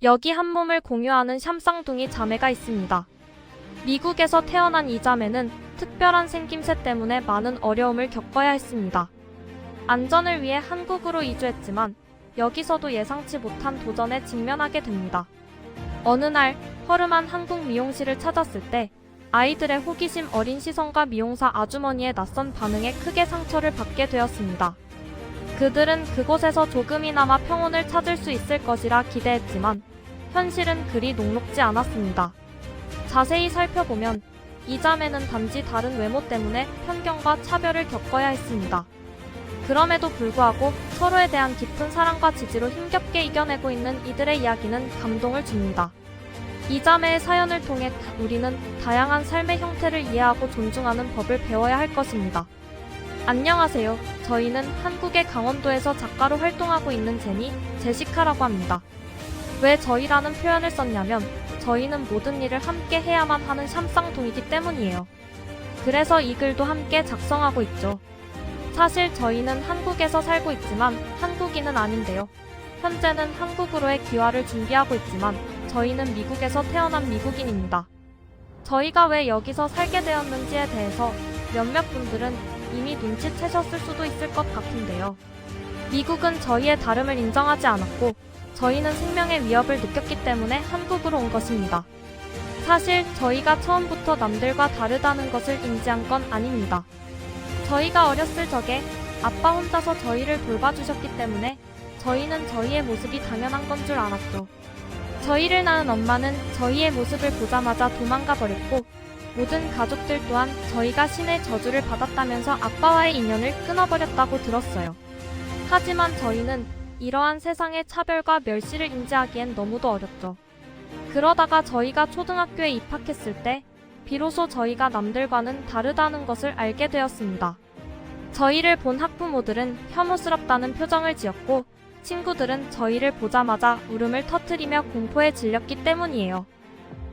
여기 한 몸을 공유하는 샴쌍둥이 자매가 있습니다. 미국에서 태어난 이 자매는 특별한 생김새 때문에 많은 어려움을 겪어야 했습니다. 안전을 위해 한국으로 이주했지만 여기서도 예상치 못한 도전에 직면하게 됩니다. 어느 날 허름한 한국 미용실을 찾았을 때 아이들의 호기심 어린 시선과 미용사 아주머니의 낯선 반응에 크게 상처를 받게 되었습니다. 그들은 그곳에서 조금이나마 평온을 찾을 수 있을 것이라 기대했지만 현실은 그리 녹록지 않았습니다. 자세히 살펴보면 이 자매는 단지 다른 외모 때문에 편견과 차별을 겪어야 했습니다. 그럼에도 불구하고 서로에 대한 깊은 사랑과 지지로 힘겹게 이겨내고 있는 이들의 이야기는 감동을 줍니다. 이 자매의 사연을 통해 우리는 다양한 삶의 형태를 이해하고 존중하는 법을 배워야 할 것입니다. 안녕하세요. 저희는 한국의 강원도에서 작가로 활동하고 있는 제시카라고 합니다. 왜 저희라는 표현을 썼냐면 저희는 모든 일을 함께 해야만 하는 샴쌍둥이기 때문이에요. 그래서 이 글도 함께 작성하고 있죠. 사실 저희는 한국에서 살고 있지만 한국인은 아닌데요. 현재는 한국으로의 귀화를 준비하고 있지만 저희는 미국에서 태어난 미국인입니다. 저희가 왜 여기서 살게 되었는지에 대해서 몇몇 분들은 이미 눈치채셨을 수도 있을 것 같은데요. 미국은 저희의 다름을 인정하지 않았고 저희는 생명의 위협을 느꼈기 때문에 한국으로 온 것입니다. 사실 저희가 처음부터 남들과 다르다는 것을 인지한 건 아닙니다. 저희가 어렸을 적에 아빠 혼자서 저희를 돌봐주셨기 때문에 저희는 저희의 모습이 당연한 건 줄 알았죠. 저희를 낳은 엄마는 저희의 모습을 보자마자 도망가 버렸고 모든 가족들 또한 저희가 신의 저주를 받았다면서 아빠와의 인연을 끊어버렸다고 들었어요. 하지만 저희는 이러한 세상의 차별과 멸시를 인지하기엔 너무도 어렸죠. 그러다가 저희가 초등학교에 입학했을 때 비로소 저희가 남들과는 다르다는 것을 알게 되었습니다. 저희를 본 학부모들은 혐오스럽다는 표정을 지었고 친구들은 저희를 보자마자 울음을 터뜨리며 공포에 질렸기 때문이에요.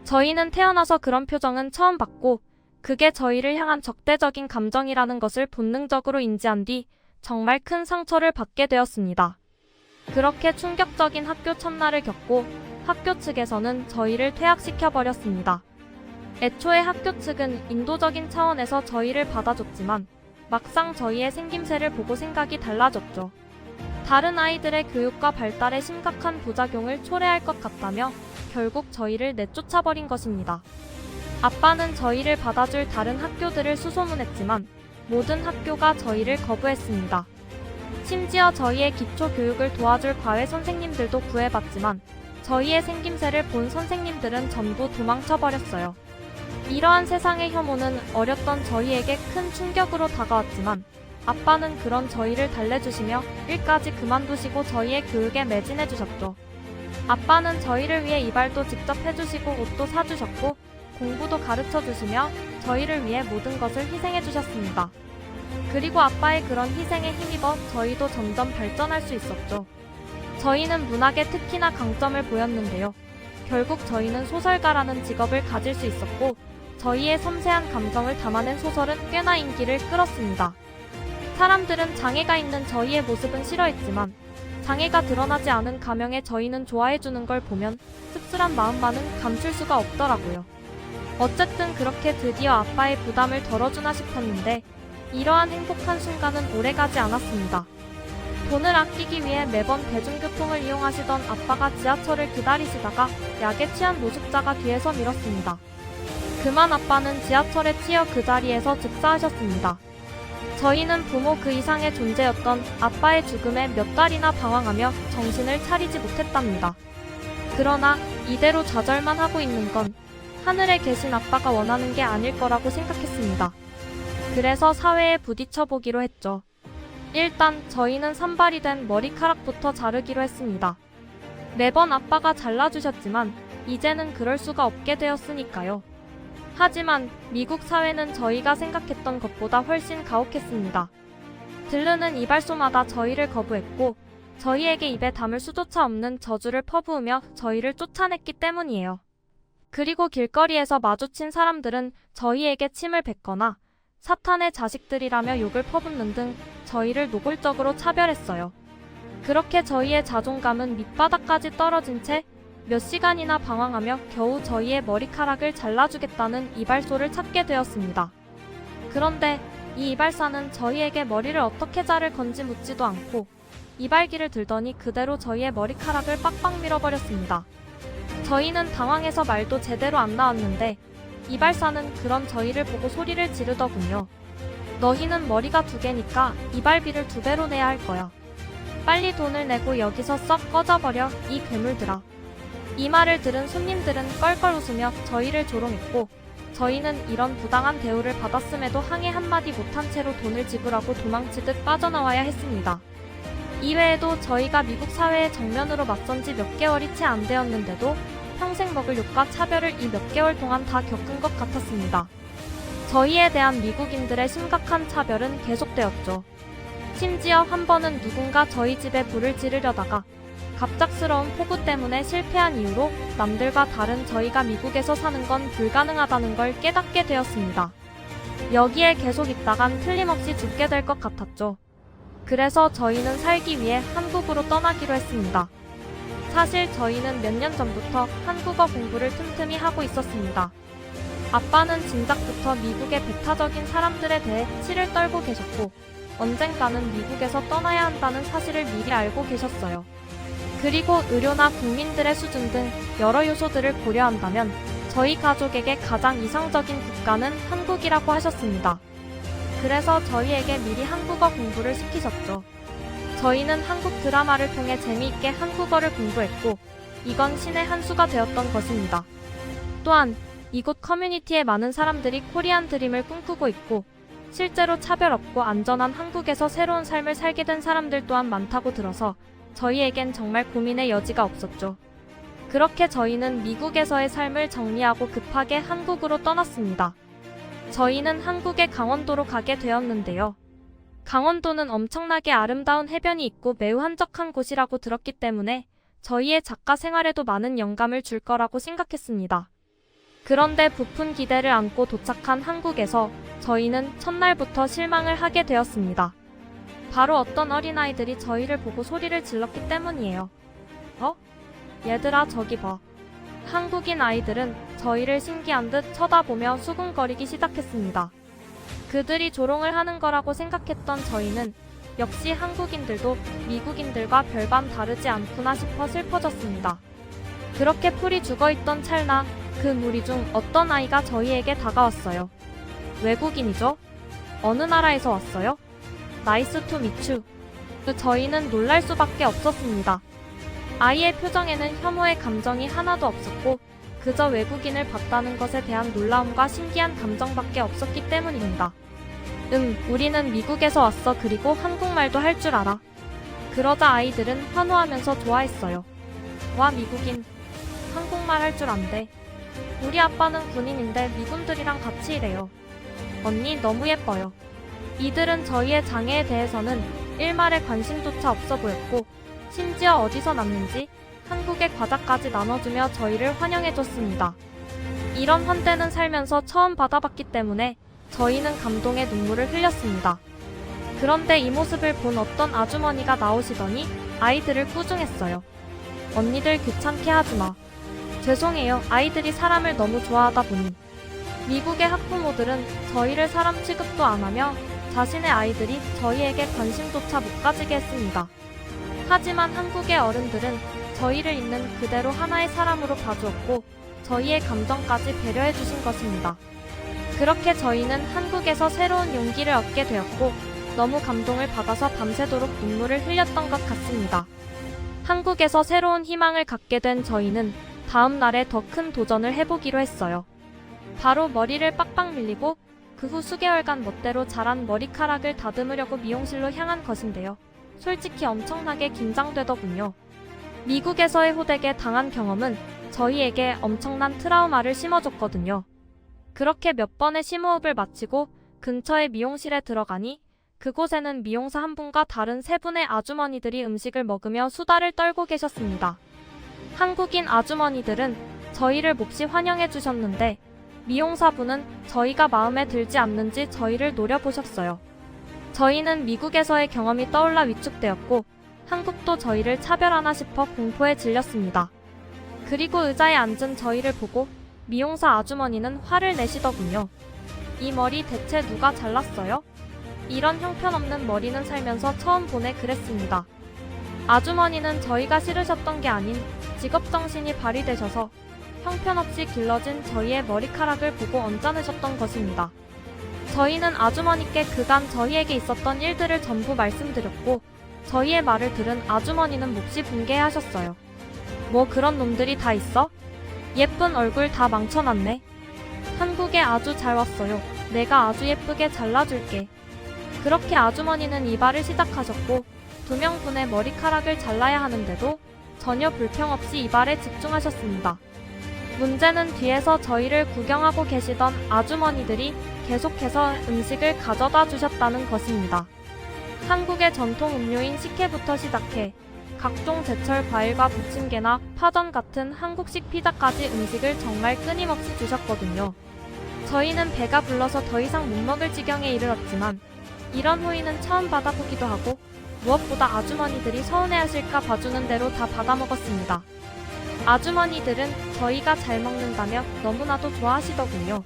저희는 태어나서 그런 표정은 처음 봤고 그게 저희를 향한 적대적인 감정이라는 것을 본능적으로 인지한 뒤 정말 큰 상처를 받게 되었습니다. 그렇게 충격적인 학교 첫날을 겪고 학교 측에서는 저희를 퇴학시켜버렸습니다. 애초에 학교 측은 인도적인 차원에서 저희를 받아줬지만 막상 저희의 생김새를 보고 생각이 달라졌죠. 다른 아이들의 교육과 발달에 심각한 부작용을 초래할 것 같다며 결국 저희를 내쫓아버린 것입니다. 아빠는 저희를 받아줄 다른 학교들을 수소문했지만 모든 학교가 저희를 거부했습니다. 심지어 저희의 기초교육을 도와줄 과외 선생님들도 구해봤지만 저희의 생김새를 본 선생님들은 전부 도망쳐버렸어요. 이러한 세상의 혐오는 어렸던 저희에게 큰 충격으로 다가왔지만 아빠는 그런 저희를 달래주시며 일까지 그만두시고 저희의 교육에 매진해주셨죠. 아빠는 저희를 위해 이발도 직접 해주시고 옷도 사주셨고 공부도 가르쳐주시며 저희를 위해 모든 것을 희생해주셨습니다. 그리고 아빠의 그런 희생에 힘입어 저희도 점점 발전할 수 있었죠. 저희는 문학에 특히나 강점을 보였는데요. 결국 저희는 소설가라는 직업을 가질 수 있었고 저희의 섬세한 감정을 담아낸 소설은 꽤나 인기를 끌었습니다. 사람들은 장애가 있는 저희의 모습은 싫어했지만 장애가 드러나지 않은 가명에 저희는 좋아해주는 걸 보면 씁쓸한 마음만은 감출 수가 없더라고요. 어쨌든 그렇게 드디어 아빠의 부담을 덜어주나 싶었는데 이러한 행복한 순간은 오래가지 않았습니다. 돈을 아끼기 위해 매번 대중교통을 이용하시던 아빠가 지하철을 기다리시다가 약에 취한 노숙자가 뒤에서 밀었습니다. 그만 아빠는 지하철에 치여 그 자리에서 즉사하셨습니다. 저희는 부모 그 이상의 존재였던 아빠의 죽음에 몇 달이나 방황하며 정신을 차리지 못했답니다. 그러나 이대로 좌절만 하고 있는 건 하늘에 계신 아빠가 원하는 게 아닐 거라고 생각했습니다. 그래서 사회에 부딪혀보기로 했죠. 일단 저희는 산발이 된 머리카락부터 자르기로 했습니다. 매번 아빠가 잘라주셨지만 이제는 그럴 수가 없게 되었으니까요. 하지만 미국 사회는 저희가 생각했던 것보다 훨씬 가혹했습니다. 들르는 이발소마다 저희를 거부했고 저희에게 입에 담을 수조차 없는 저주를 퍼부으며 저희를 쫓아냈기 때문이에요. 그리고 길거리에서 마주친 사람들은 저희에게 침을 뱉거나 사탄의 자식들이라며 욕을 퍼붓는 등 저희를 노골적으로 차별했어요. 그렇게 저희의 자존감은 밑바닥까지 떨어진 채 몇 시간이나 방황하며 겨우 저희의 머리카락을 잘라주겠다는 이발소를 찾게 되었습니다. 그런데 이 이발사는 저희에게 머리를 어떻게 자를 건지 묻지도 않고 이발기를 들더니 그대로 저희의 머리카락을 빡빡 밀어버렸습니다. 저희는 당황해서 말도 제대로 안 나왔는데 이발사는 그런 저희를 보고 소리를 지르더군요. 너희는 머리가 2개니까 이발비를 2배로 내야 할 거야. 빨리 돈을 내고 여기서 썩 꺼져버려, 이 괴물들아. 이 말을 들은 손님들은 껄껄 웃으며 저희를 조롱했고 저희는 이런 부당한 대우를 받았음에도 항해 한마디 못한 채로 돈을 지불하고 도망치듯 빠져나와야 했습니다. 이외에도 저희가 미국 사회의 정면으로 맞선 지 몇 개월이 채 안 되었는데도 평생 먹을 욕과 차별을 이 몇 개월 동안 다 겪은 것 같았습니다. 저희에 대한 미국인들의 심각한 차별은 계속되었죠. 심지어 한 번은 누군가 저희 집에 불을 지르려다가 갑작스러운 폭우 때문에 실패한 이후로 남들과 다른 저희가 미국에서 사는 건 불가능하다는 걸 깨닫게 되었습니다. 여기에 계속 있다간 틀림없이 죽게 될 것 같았죠. 그래서 저희는 살기 위해 한국으로 떠나기로 했습니다. 사실 저희는 몇 년 전부터 한국어 공부를 틈틈이 하고 있었습니다. 아빠는 진작부터 미국의 배타적인 사람들에 대해 치를 떨고 계셨고 언젠가는 미국에서 떠나야 한다는 사실을 미리 알고 계셨어요. 그리고 의료나 국민들의 수준 등 여러 요소들을 고려한다면 저희 가족에게 가장 이상적인 국가는 한국이라고 하셨습니다. 그래서 저희에게 미리 한국어 공부를 시키셨죠. 저희는 한국 드라마를 통해 재미있게 한국어를 공부했고 이건 신의 한 수가 되었던 것입니다. 또한 이곳 커뮤니티에 많은 사람들이 코리안 드림을 꿈꾸고 있고 실제로 차별 없고 안전한 한국에서 새로운 삶을 살게 된 사람들 또한 많다고 들어서 저희에겐 정말 고민의 여지가 없었죠. 그렇게 저희는 미국에서의 삶을 정리하고 급하게 한국으로 떠났습니다. 저희는 한국의 강원도로 가게 되었는데요. 강원도는 엄청나게 아름다운 해변이 있고 매우 한적한 곳이라고 들었기 때문에 저희의 작가 생활에도 많은 영감을 줄 거라고 생각했습니다. 그런데 부푼 기대를 안고 도착한 한국에서 저희는 첫날부터 실망을 하게 되었습니다. 바로 어떤 어린아이들이 저희를 보고 소리를 질렀기 때문이에요. 얘들아 저기 봐. 한국인 아이들은 저희를 신기한 듯 쳐다보며 수군거리기 시작했습니다. 그들이 조롱을 하는 거라고 생각했던 저희는 역시 한국인들도 미국인들과 별반 다르지 않구나 싶어 슬퍼졌습니다. 그렇게 풀이 죽어있던 찰나 그 무리 중 어떤 아이가 저희에게 다가왔어요. 외국인이죠? 어느 나라에서 왔어요? 나이스 투 미츄. 저희는 놀랄 수밖에 없었습니다. 아이의 표정에는 혐오의 감정이 하나도 없었고 그저 외국인을 봤다는 것에 대한 놀라움과 신기한 감정밖에 없었기 때문입니다. 우리는 미국에서 왔어. 그리고 한국말도 할 줄 알아. 그러자 아이들은 환호하면서 좋아했어요. 와 미국인, 한국말 할 줄 안대. 우리 아빠는 군인인데 미군들이랑 같이 일해요. 언니 너무 예뻐요. 이들은 저희의 장애에 대해서는 일말의 관심조차 없어 보였고 심지어 어디서 났는지 한국의 과자까지 나눠주며 저희를 환영해줬습니다. 이런 환대는 살면서 처음 받아봤기 때문에 저희는 감동의 눈물을 흘렸습니다. 그런데 이 모습을 본 어떤 아주머니가 나오시더니 아이들을 꾸중했어요. 언니들 귀찮게 하지마. 죄송해요. 아이들이 사람을 너무 좋아하다 보니. 미국의 학부모들은 저희를 사람 취급도 안 하며 자신의 아이들이 저희에게 관심조차 못 가지게 했습니다. 하지만 한국의 어른들은 저희를 있는 그대로 하나의 사람으로 봐주었고 저희의 감정까지 배려해 주신 것입니다. 그렇게 저희는 한국에서 새로운 용기를 얻게 되었고 너무 감동을 받아서 밤새도록 눈물을 흘렸던 것 같습니다. 한국에서 새로운 희망을 갖게 된 저희는 다음 날에 더 큰 도전을 해보기로 했어요. 바로 머리를 빡빡 밀리고 그 후 수개월간 멋대로 자란 머리카락을 다듬으려고 미용실로 향한 것인데요. 솔직히 엄청나게 긴장되더군요. 미국에서의 호되게 당한 경험은 저희에게 엄청난 트라우마를 심어줬거든요. 그렇게 몇 번의 심호흡을 마치고 근처의 미용실에 들어가니 그곳에는 미용사 한 분과 다른 세 분의 아주머니들이 음식을 먹으며 수다를 떨고 계셨습니다. 한국인 아주머니들은 저희를 몹시 환영해 주셨는데 미용사분은 저희가 마음에 들지 않는지 저희를 노려보셨어요. 저희는 미국에서의 경험이 떠올라 위축되었고 한국도 저희를 차별하나 싶어 공포에 질렸습니다. 그리고 의자에 앉은 저희를 보고 미용사 아주머니는 화를 내시더군요. 이 머리 대체 누가 잘랐어요? 이런 형편없는 머리는 살면서 처음 보네 그랬습니다. 아주머니는 저희가 싫으셨던 게 아닌 직업정신이 발휘되셔서 형편없이 길러진 저희의 머리카락을 보고 언짢으셨던 것입니다. 저희는 아주머니께 그간 저희에게 있었던 일들을 전부 말씀드렸고 저희의 말을 들은 아주머니는 몹시 분개하셨어요. 뭐 그런 놈들이 다 있어? 예쁜 얼굴 다 망쳐놨네. 한국에 아주 잘 왔어요. 내가 아주 예쁘게 잘라줄게. 그렇게 아주머니는 이발을 시작하셨고 2명분의 머리카락을 잘라야 하는데도 전혀 불평 없이 이발에 집중하셨습니다. 문제는 뒤에서 저희를 구경하고 계시던 아주머니들이 계속해서 음식을 가져다 주셨다는 것입니다. 한국의 전통 음료인 식혜부터 시작해 각종 제철 과일과 부침개나 파전 같은 한국식 피자까지 음식을 정말 끊임없이 주셨거든요. 저희는 배가 불러서 더 이상 못 먹을 지경에 이르렀지만 이런 호의는 처음 받아보기도 하고 무엇보다 아주머니들이 서운해하실까 봐주는 대로 다 받아먹었습니다. 아주머니들은 저희가 잘 먹는다며 너무나도 좋아하시더군요.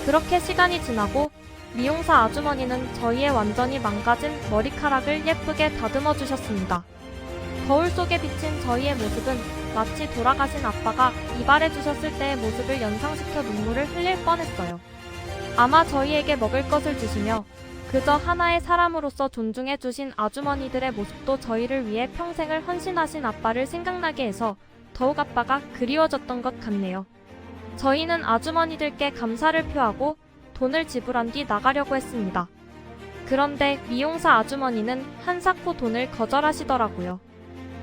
그렇게 시간이 지나고 미용사 아주머니는 저희의 완전히 망가진 머리카락을 예쁘게 다듬어 주셨습니다. 거울 속에 비친 저희의 모습은 마치 돌아가신 아빠가 이발해 주셨을 때의 모습을 연상시켜 눈물을 흘릴 뻔했어요. 아마 저희에게 먹을 것을 주시며 그저 하나의 사람으로서 존중해 주신 아주머니들의 모습도 저희를 위해 평생을 헌신하신 아빠를 생각나게 해서 더욱 아빠가 그리워졌던 것 같네요. 저희는 아주머니들께 감사를 표하고 돈을 지불한 뒤 나가려고 했습니다. 그런데 미용사 아주머니는 한사코 돈을 거절하시더라고요.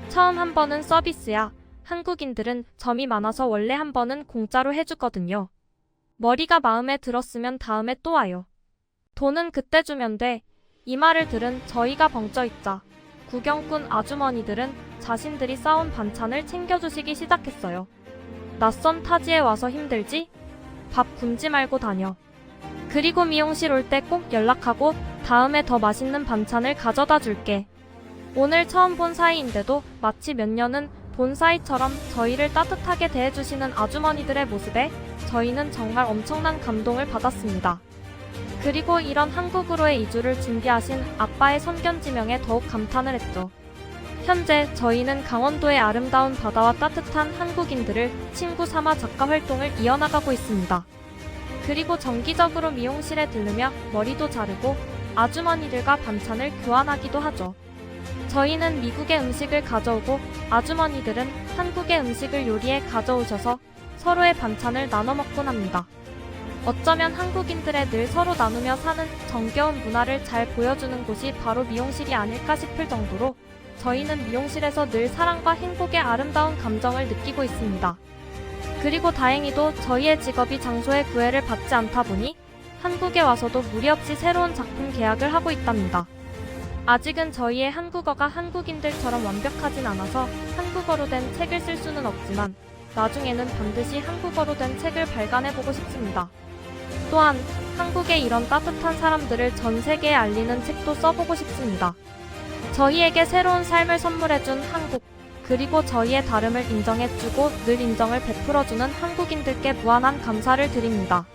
처음 한 번은 서비스야. 한국인들은 점이 많아서 원래 한 번은 공짜로 해주거든요. 머리가 마음에 들었으면 다음에 또 와요. 돈은 그때 주면 돼. 이 말을 들은 저희가 벙쪄 있자 구경꾼 아주머니들은 자신들이 싸온 반찬을 챙겨주시기 시작했어요. 낯선 타지에 와서 힘들지? 밥 굶지 말고 다녀. 그리고 미용실 올 때 꼭 연락하고 다음에 더 맛있는 반찬을 가져다 줄게. 오늘 처음 본 사이인데도 마치 몇 년은 본 사이처럼 저희를 따뜻하게 대해주시는 아주머니들의 모습에 저희는 정말 엄청난 감동을 받았습니다. 그리고 이런 한국으로의 이주를 준비하신 아빠의 선견지명에 더욱 감탄을 했죠. 현재 저희는 강원도의 아름다운 바다와 따뜻한 한국인들을 친구 삼아 작가 활동을 이어나가고 있습니다. 그리고 정기적으로 미용실에 들르며 머리도 자르고 아주머니들과 반찬을 교환하기도 하죠. 저희는 미국의 음식을 가져오고 아주머니들은 한국의 음식을 요리해 가져오셔서 서로의 반찬을 나눠 먹곤 합니다. 어쩌면 한국인들의 늘 서로 나누며 사는 정겨운 문화를 잘 보여주는 곳이 바로 미용실이 아닐까 싶을 정도로 저희는 미용실에서 늘 사랑과 행복의 아름다운 감정을 느끼고 있습니다. 그리고 다행히도 저희의 직업이 장소의 구애를 받지 않다 보니 한국에 와서도 무리 없이 새로운 작품 계약을 하고 있답니다. 아직은 저희의 한국어가 한국인들처럼 완벽하진 않아서 한국어로 된 책을 쓸 수는 없지만 나중에는 반드시 한국어로 된 책을 발간해보고 싶습니다. 또한 한국의 이런 따뜻한 사람들을 전 세계에 알리는 책도 써보고 싶습니다. 저희에게 새로운 삶을 선물해준 한국, 그리고 저희의 다름을 인정해주고 늘 인정을 베풀어주는 한국인들께 무한한 감사를 드립니다.